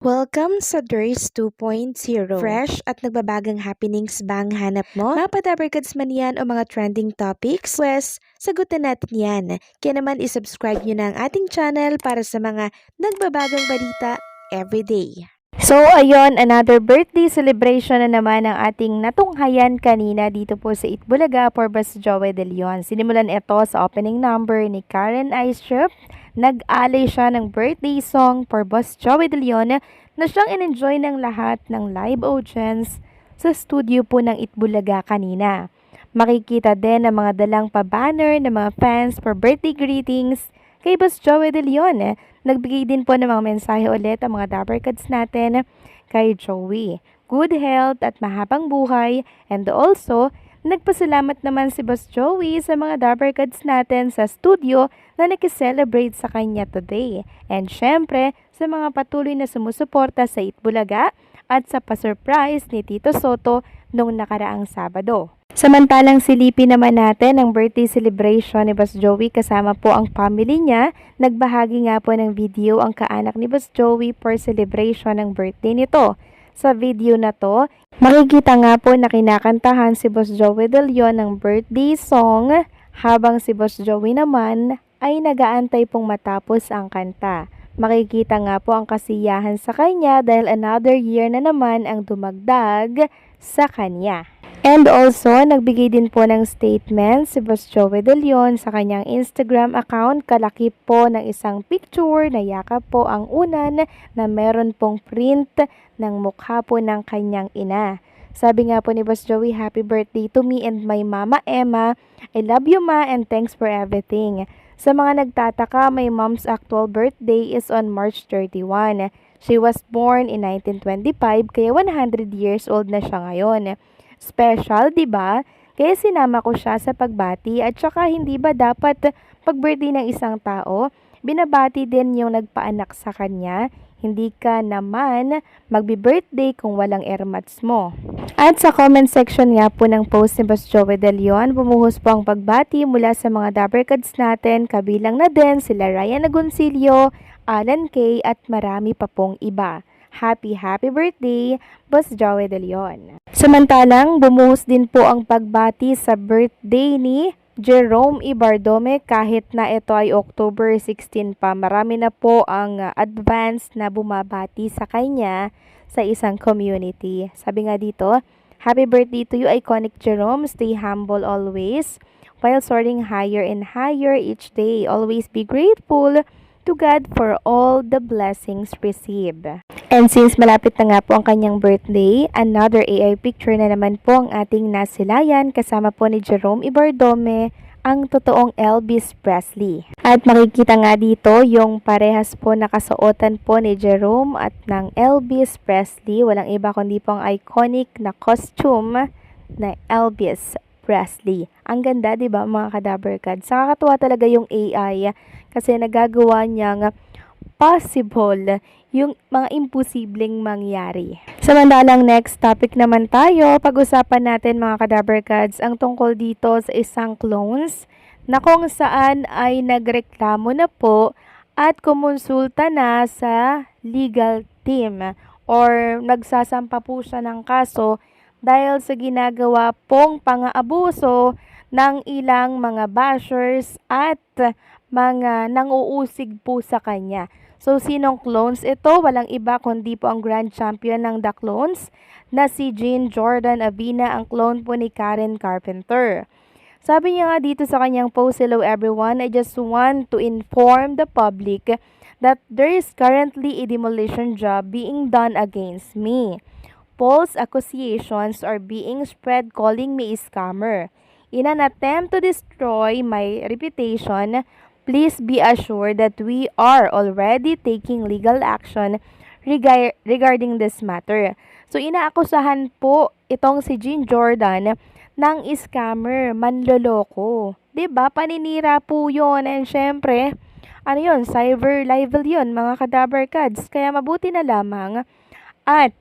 Welcome sa DRS 2.0. Fresh at nagbabagang happenings ba ang hanap mo? Mga padabarkads man yan o mga trending topics? Pwes, sagutin natin yan. Kaya naman isubscribe nyo na ang ating channel para sa mga nagbabagang balita everyday. So, ayun, another birthday celebration na naman ang ating natunghayan kanina dito po sa Itbulaga for Boss Joey De Leon. Sinimulan ito sa opening number ni Karen Aishrup. Nag-alay siya ng birthday song for Boss Joey De Leon na siyang in-enjoy ng lahat ng live audience sa studio po ng Itbulaga kanina. Makikita din ang mga dalang pa-banner ng mga fans for birthday greetings kay Boss Joey De Leon. Nagbigay din po ng mga mensahe ulit ang mga Dabarkads natin kay Joey. Good health at mahabang buhay, and also nagpasalamat naman si Boss Joey sa mga Dabarkads natin sa studio na nakiselebrate sa kanya today. And syempre, sa mga patuloy na sumusuporta sa Itbulaga at sa pa-surprise ni Tito Soto noong nakaraang Sabado. Samantalang silipin naman natin ang birthday celebration ni Boss Joey kasama po ang family niya. Nagbahagi nga po ng video ang kaanak ni Boss Joey for celebration ng birthday nito. Sa video na to, makikita nga po na kinakantahan si Boss Joey De Leon ng birthday song habang si Boss Joey naman ay nagaantay pong matapos ang kanta. Makikita nga po ang kasiyahan sa kanya dahil another year na naman ang dumagdag sa kanya. And also, nagbigay din po ng statement si Boss Joey De Leon sa kanyang Instagram account. Kalaki po ng isang picture na yakap po ang unan na meron pong print ng mukha po ng kanyang ina. Sabi nga po ni Boss Joey, "Happy birthday to me and my mama Emma. I love you ma and thanks for everything." Sa mga nagtataka, my mom's actual birthday is on March 31. She was born in 1925 kaya 100 years old na siya ngayon. Special, 'di ba? Kaya sinama ko siya sa pagbati at saka hindi ba dapat pag-birthday ng isang tao, binabati din yung nagpaanak sa kanya? Hindi ka naman magbi-birthday kung walang airmats mo. At sa comment section nga po ng post ni Boss Joey De Leon, bumuhos po ang pagbati mula sa mga Dabarkads natin, kabilang na din sila Ryan Agoncillo, Alan Kay at marami pa pong iba. Happy birthday, Boss Joey De Leon. Samantalang, bumuhos din po ang pagbati sa birthday ni Jerome Ibardome kahit na ito ay October 16 pa. Marami na po ang advance na bumabati sa kanya sa isang community. Sabi nga dito, "Happy birthday to you, iconic Jerome. Stay humble always while soaring higher and higher each day. Always be grateful to God for all the blessings received." And since malapit na nga po ang kanyang birthday, another AI picture na naman po ang ating nasilayan kasama po ni Jerome Ibardome, ang totoong Elvis Presley. At makikita nga dito yung parehas po nakasuotan po ni Jerome at ng Elvis Presley. Walang iba kundi po ang iconic na costume na Elvis Presley. Ang ganda, 'di ba, mga Kadabarkads? Nakakatuwa talaga yung AI kasi nagagawa niyang possible yung mga imposibleng mangyari. Samantalang next topic naman tayo, pag-usapan natin mga Kadabarkads ang tungkol dito sa isang clones na kung saan ay nagreklamo na po at kumonsulta na sa legal team or nagsasampa po siya ng kaso dahil sa ginagawa pong pang-aabuso ng ilang mga bashers at mga nanguusig po sa kanya. So, sinong clones ito? Walang iba kundi po ang grand champion ng The Clones na si Jean Jordan Avina, ang clone po ni Karen Carpenter. Sabi niya nga dito sa kanyang post, "Hello everyone, I just want to inform the public that there is currently a demolition job being done against me. False accusations are being spread calling me a scammer. In an attempt to destroy my reputation, please be assured that we are already taking legal action regarding this matter." So, inaakusahan po itong si Jean Jordan ng scammer, manloloko. 'Di ba? Paninira po 'yon. And syempre, ano 'yon? Cyber libel 'yon, mga Kadabarkads. Kaya mabuti na lamang at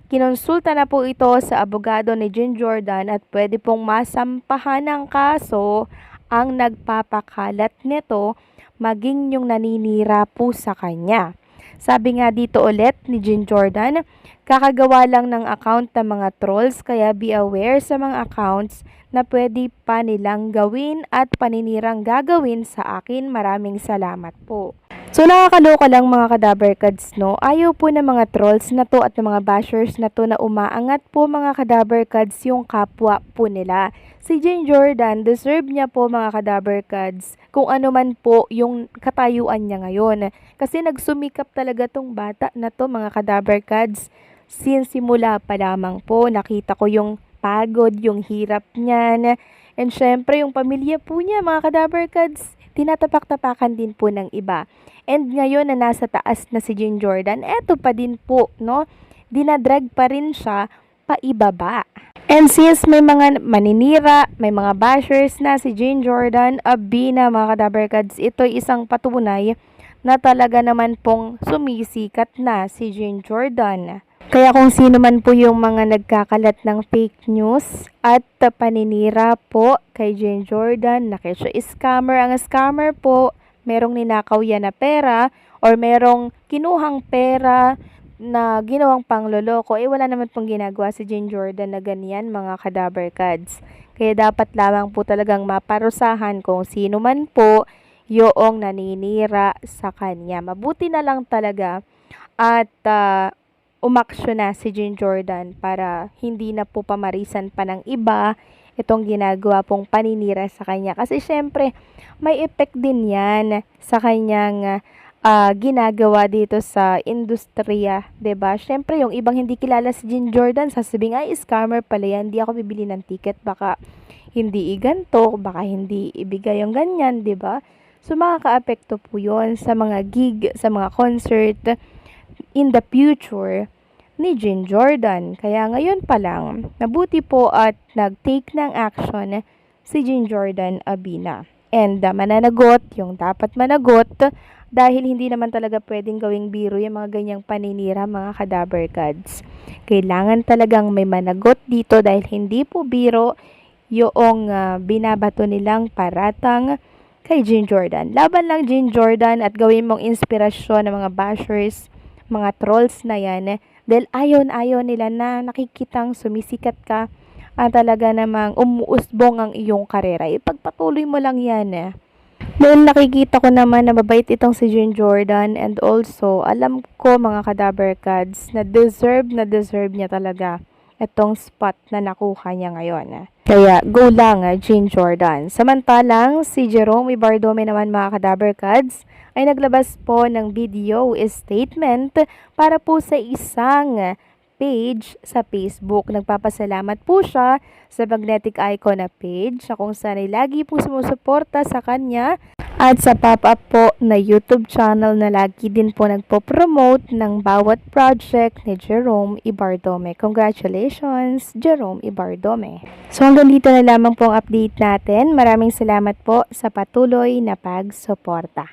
kinonsulta na po ito sa abogado ni Jean Jordan at pwede pong masampahan ng kaso ang nagpapakalat nito maging yung naninira po sa kanya. Sabi nga dito ulit ni Jean Jordan, kakagawa lang ng account ng mga trolls kaya be aware sa mga accounts na pwede pa nilang gawin at paninirang gagawin sa akin. Maraming salamat po. So nakakaloka lang mga kadabarkads, no? Ayaw po ng mga trolls na to at ng mga bashers na to na umaangat po mga kadabarkads yung kapwa po nila. Si Jean Jordan, deserve niya po mga kadabarkads kung ano man po yung katayuan niya ngayon. Kasi nagsumikap talaga tong bata na to mga kadabarkads. Since simula pa lamang po, nakita ko yung pagod, yung hirap niyan. And syempre yung pamilya po niya mga kadabarkads, tinatapak-tapakan din po ng iba. And ngayon na nasa taas na si Jean Jordan, eto pa din po, no? Dinadrag pa rin siya paibaba. And since may mga maninira, may mga bashers na si Jean Jordan, na mga kadabarkads, ito isang patunay na talaga naman pong sumisikat na si Jean Jordan. Kaya kung sino man po yung mga nagkakalat ng fake news at paninira po kay Jean Jordan, na siya scammer, ang scammer po, merong ninakaw yan na pera or merong kinuhang pera na ginawang pangloloko, wala naman pong ginagawa si Jean Jordan na ganyan mga kadabarkads. Kaya dapat lamang po talagang maparusahan kung sino man po yung naninira sa kanya. Mabuti na lang talaga at umaksyon na si Jean Jordan para hindi na po pamarisan pa ng iba itong ginagawa pong paninira sa kanya. Kasi syempre, may effect din yan sa kanyang ginagawa dito sa industriya, 'di ba? Syempre, yung ibang hindi kilala si Jean Jordan, sasabihin, ay, scammer pala yan, hindi ako bibili ng ticket, baka hindi iganto, baka hindi ibigay yung ganyan, 'di ba? So, makaka-apekto po yun sa mga gig, sa mga concert in the future ni Jean Jordan. Kaya ngayon pa lang, nabuti po at nag-take ng action si Jean Jordan Abina. And mananagot yung dapat managot dahil hindi naman talaga pwedeng gawing biro yung mga ganyang paninira mga kadabarkads. Kailangan talagang may managot dito dahil hindi po biro yung binabato nilang paratang kay Jean Jordan. Laban lang Jean Jordan at gawin mong inspirasyon ng mga bashers, mga trolls na yan dahil ayaw nila na nakikitang sumisikat ka at talaga namang umuusbong ang iyong karera. Ipagpatuloy mo lang yan. Dahil nakikita ko naman na mabait itong si Jean Jordan and also alam ko mga kadabarkads na deserve niya talaga itong spot na nakuha niya ngayon. Kaya go lang Jean Jordan. Samantalang si Jerome Ibardome naman mga kadabarkads ay naglabas po ng video statement para po sa isang page sa Facebook. Nagpapasalamat po siya sa Magnetic Icon na page na kung saan ay lagi po sumusuporta sa kanya at sa pop-up po na YouTube channel na lagi din po nagpo-promote ng bawat project ni Jerome Ibardome. Congratulations, Jerome Ibardome. So hanggang dito na lamang po ang update natin. Maraming salamat po sa patuloy na pagsuporta.